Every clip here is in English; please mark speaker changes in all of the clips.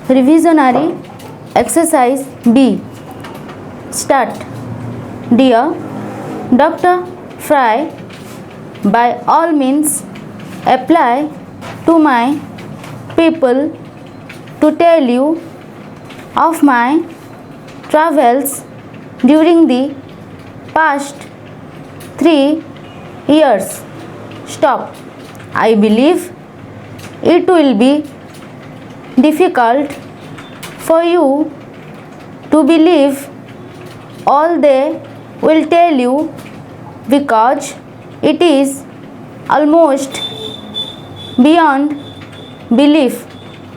Speaker 1: Revisionary exercise B. Start. Dear Dr. Fry, by all means apply to my people to tell you of my travels during the past 3 years. Stop. I believe it will be difficult for you to believe all they will tell you because it is almost beyond belief.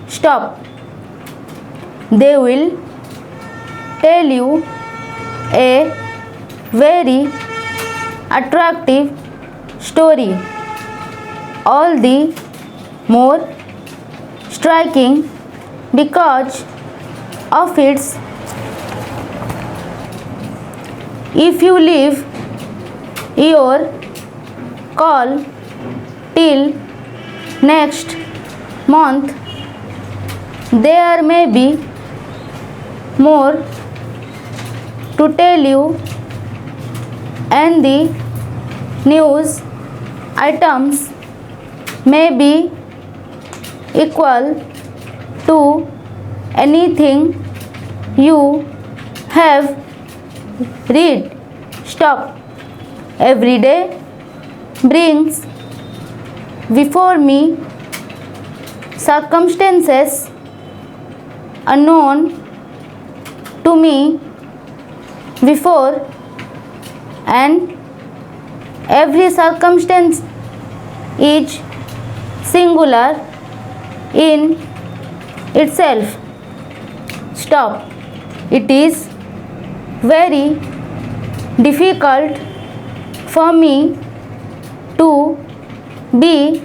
Speaker 1: Stop. They will tell you a very attractive story, all the more striking because of its. If you leave your call till next month, there may be more to tell you, and the news items may be equal to anything you have read. Stop. Every day brings before me circumstances unknown to me before, and every circumstance is singular in itself. Stop. It is very difficult for me to be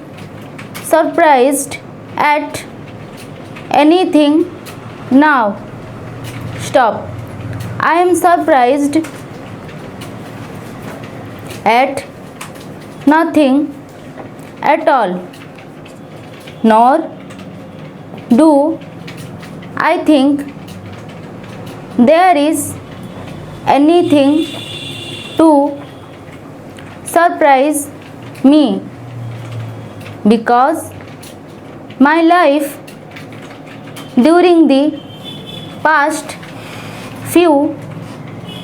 Speaker 1: surprised at anything now. Stop. I am surprised at nothing at all, nor do I think there is anything to surprise me, because my life during the past few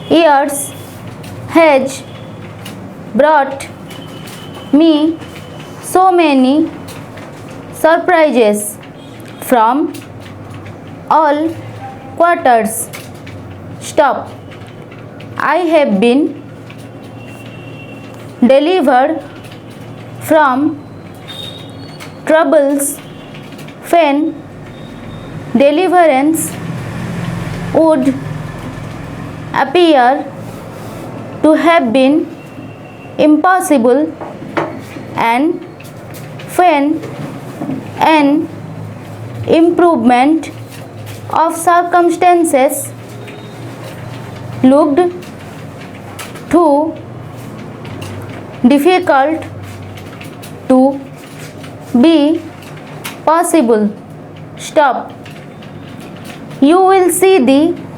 Speaker 1: years has brought me so many surprises from all quarters. Stop. I have been delivered from troubles when deliverance would appear to have been impossible, and when an improvement of circumstances looked too difficult to be possible. Stop. You will see the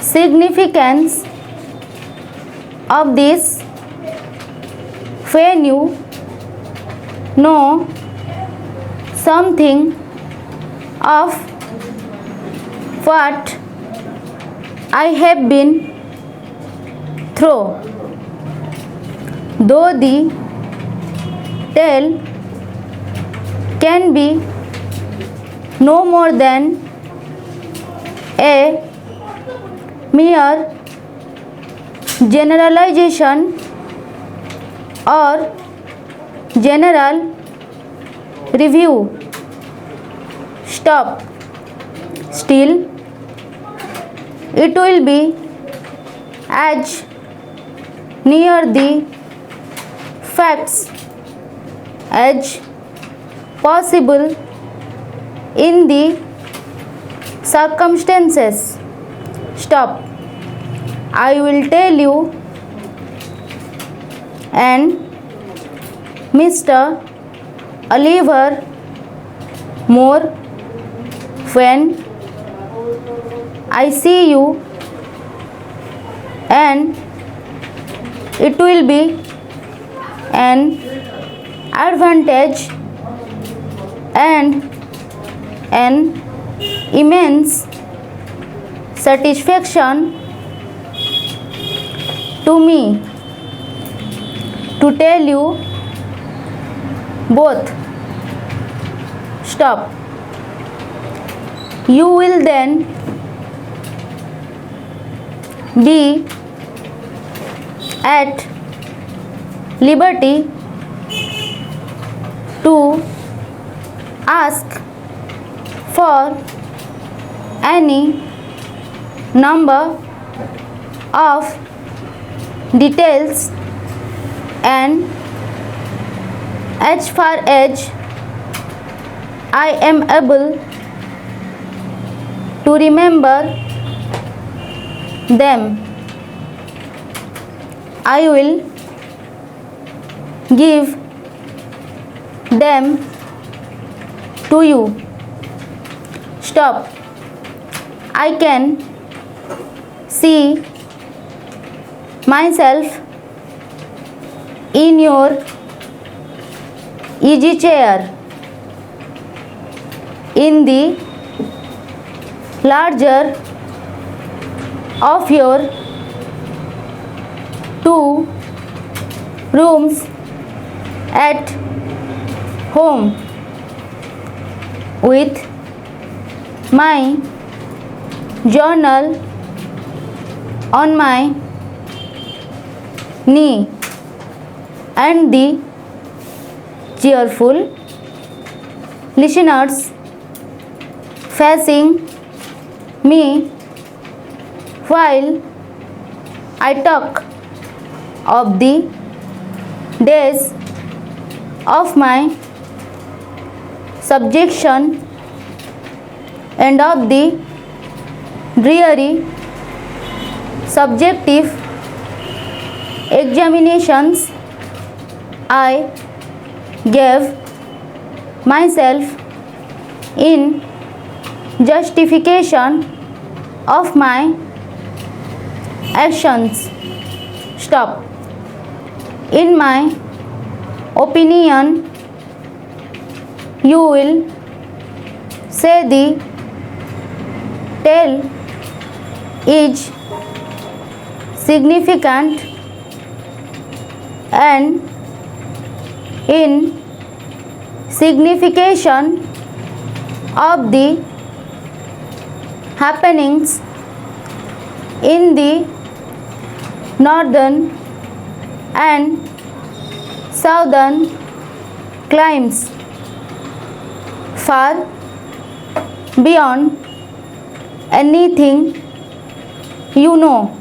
Speaker 1: significance of this when you know something of what I have been through. Though the tale can be no more than a mere generalization or general review. Stop. Still, it will be as near the facts as possible in the circumstances. Stop. I will tell you, and Mr. Oliver Moore when I see you, and it will be an advantage and an immense satisfaction to me to tell you both. Stop. You will then be at liberty to ask for any number of details, and as far as I am able to remember them, I will give them to you. Stop. I can see myself in your easy chair in the larger of your 2 rooms at home, with my journal on my knee and the cheerful listeners facing me while I talk of the days of my subjection and of the dreary subjective examinations I gave myself in justification of my actions. Stop. In my opinion, you will say the tale is significant and in signification of the happenings in the northern and southern climes, far beyond anything you know.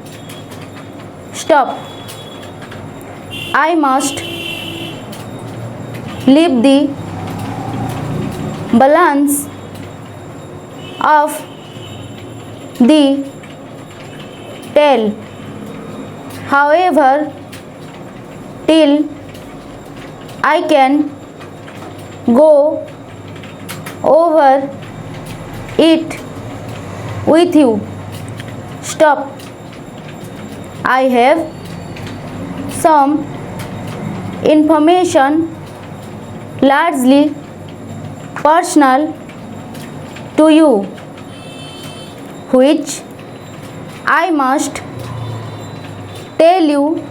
Speaker 1: Stop. I must leave the balance of the tale, however, till I can go over it with you. Stop. I have some information, largely personal to you, which I must tell you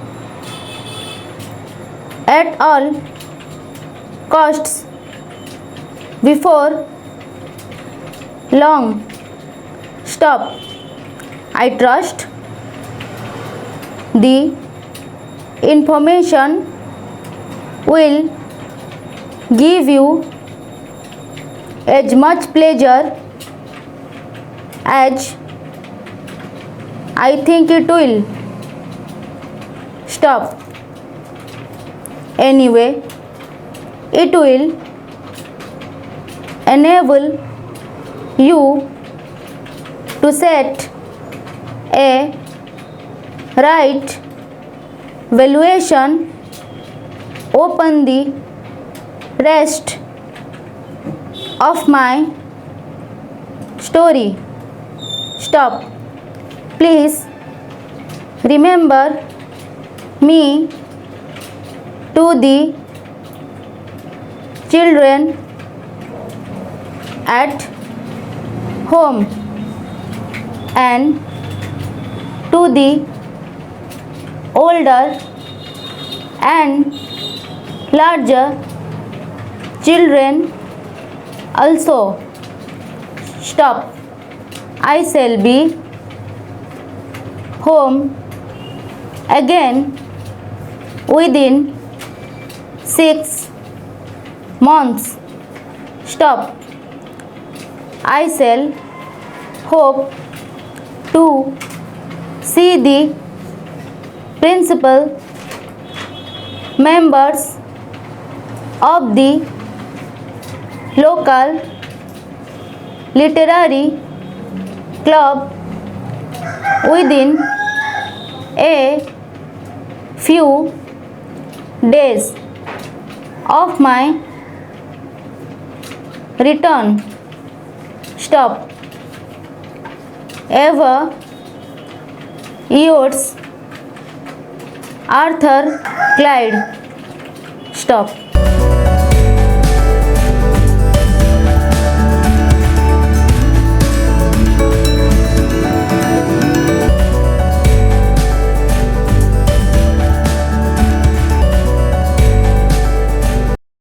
Speaker 1: at all costs before long. Stop. I trust the information will give you as much pleasure as I think it will. Stop. Anyway, it will enable you to set a right valuation upon the rest of my story. Stop. Please remember me to the children at home and to the older and larger children also. Stop. I shall be home again within 6 months. Stop. I shall hope to see the principal members of the local literary club within a few days of my return. Stop. Ever yours, Arthur Clyde. Stop.